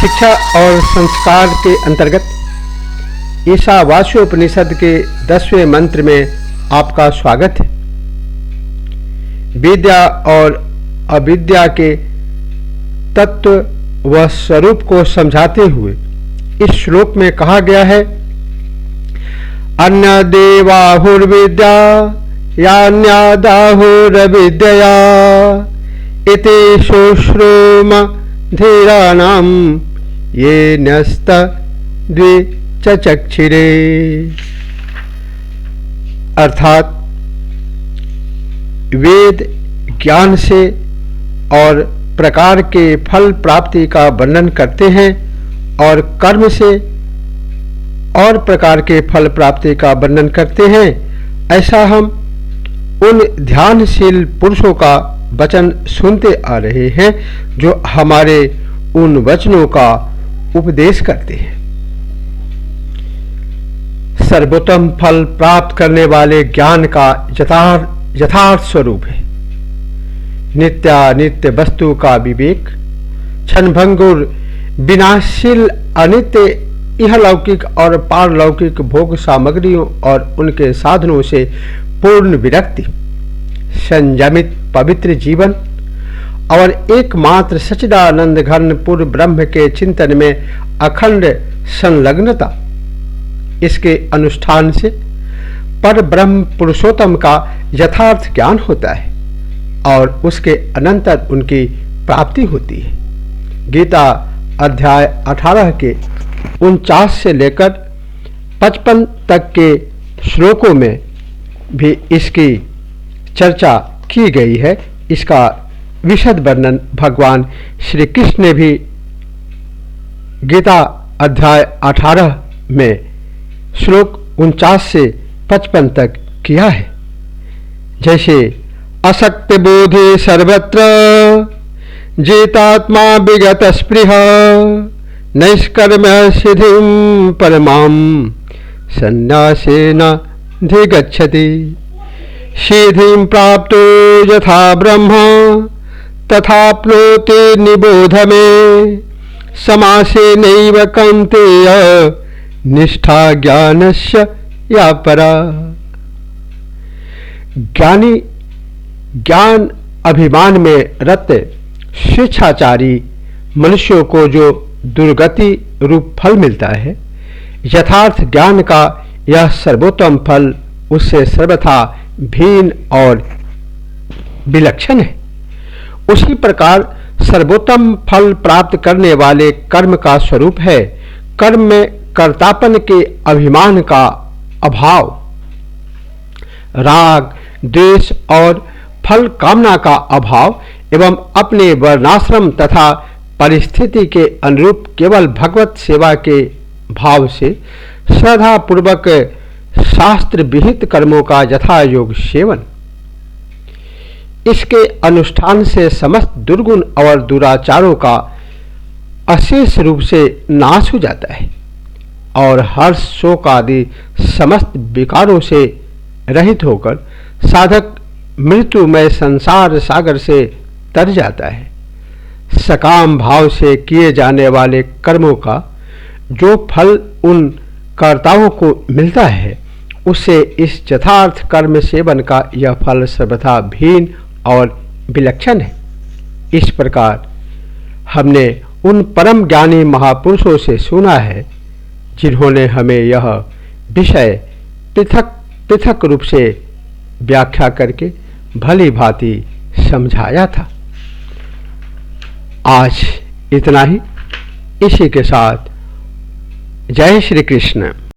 शिक्षा और संस्कार के अंतर्गत ईशावास्योपनिषद के 10वें मंत्र में आपका स्वागत है। विद्या और अविद्या के तत्व व स्वरूप को समझाते हुए इस श्लोक में कहा गया है, अन्य देवाहुर्विद्या यान्यादाहुरविद्यया इति शुश्रूम धीराणाम ये न्यस्त द्विचक्षिरे। अर्थात वेद ज्ञान से और प्रकार के फल प्राप्ति का वर्णन करते हैं और कर्म से और प्रकार के फल प्राप्ति का वर्णन करते हैं। ऐसा हम उन ध्यानशील पुरुषों का वचन सुनते आ रहे हैं जो हमारे उन वचनों का उपदेश करते हैं। सर्वोत्तम फल प्राप्त करने वाले ज्ञान का यथार्थ स्वरूप है नित्यानित्य वस्तु का विवेक, क्षणभंगुर विनाशील अनित्य इहलौकिक और पारलौकिक भोग सामग्रियों और उनके साधनों से पूर्ण विरक्ति, संयमित पवित्र जीवन और एकमात्र सच्चिदानंद घन पूर्ण ब्रह्म के चिंतन में अखंड संलग्नता, इसके अनुष्ठान से पर ब्रह्म पुरुषोत्तम का यथार्थ ज्ञान होता है और उसके अनंतर उनकी प्राप्ति होती है। गीता अध्याय 18 के 49 से लेकर 55 तक के श्लोकों में भी इसकी चर्चा की गई है। इसका विशद वर्णन भगवान श्री कृष्ण ने भी गीता अध्याय 18 में श्लोक 49 से 55 तक किया है। जैसे असक्त बोधे सर्वत्र जेतात्मा विगत स्पृह नैष्कर्म सिद्धिं परमां संन्यासेन धिगच्छति। सिद्धिं प्राप्तो यथा ब्रह्म तथाप्नोति निबोध मे समासेनैव कौन्तेय निष्ठा ज्ञानस्य या परा। ज्ञानी ज्ञान अभिमान में रत स्वेच्छाचारी मनुष्यों को जो दुर्गति रूप फल मिलता है, यथार्थ ज्ञान का यह सर्वोत्तम फल उससे सर्वथा भिन्न और विलक्षण है। उसी प्रकार सर्वोत्तम फल प्राप्त करने वाले कर्म का स्वरूप है कर्म में कर्तापन के अभिमान का अभाव, राग द्वेष और फल कामना का अभाव एवं अपने वर्णाश्रम तथा परिस्थिति के अनुरूप केवल भगवत सेवा के भाव से श्रद्धा पूर्वक शास्त्र विहित कर्मों का यथा योग सेवन। इसके अनुष्ठान से समस्त दुर्गुण और दुराचारों का अशेष रूप से नाश हो जाता है और हर्ष शोक आदि समस्त विकारों से रहित होकर साधक मृत्युमय संसार सागर से तर जाता है। सकाम भाव से किए जाने वाले कर्मों का जो फल उन कर्ताओं को मिलता है, उससे इस यथार्थ कर्म सेवन का यह फल सर्वथा भिन्न और विलक्षण है। इस प्रकार हमने उन परम ज्ञानी महापुरुषों से सुना है जिन्होंने हमें यह विषय पृथक पृथक रूप से व्याख्या करके भली भांति समझाया था। आज इतना ही। इसी के साथ जय श्री कृष्ण।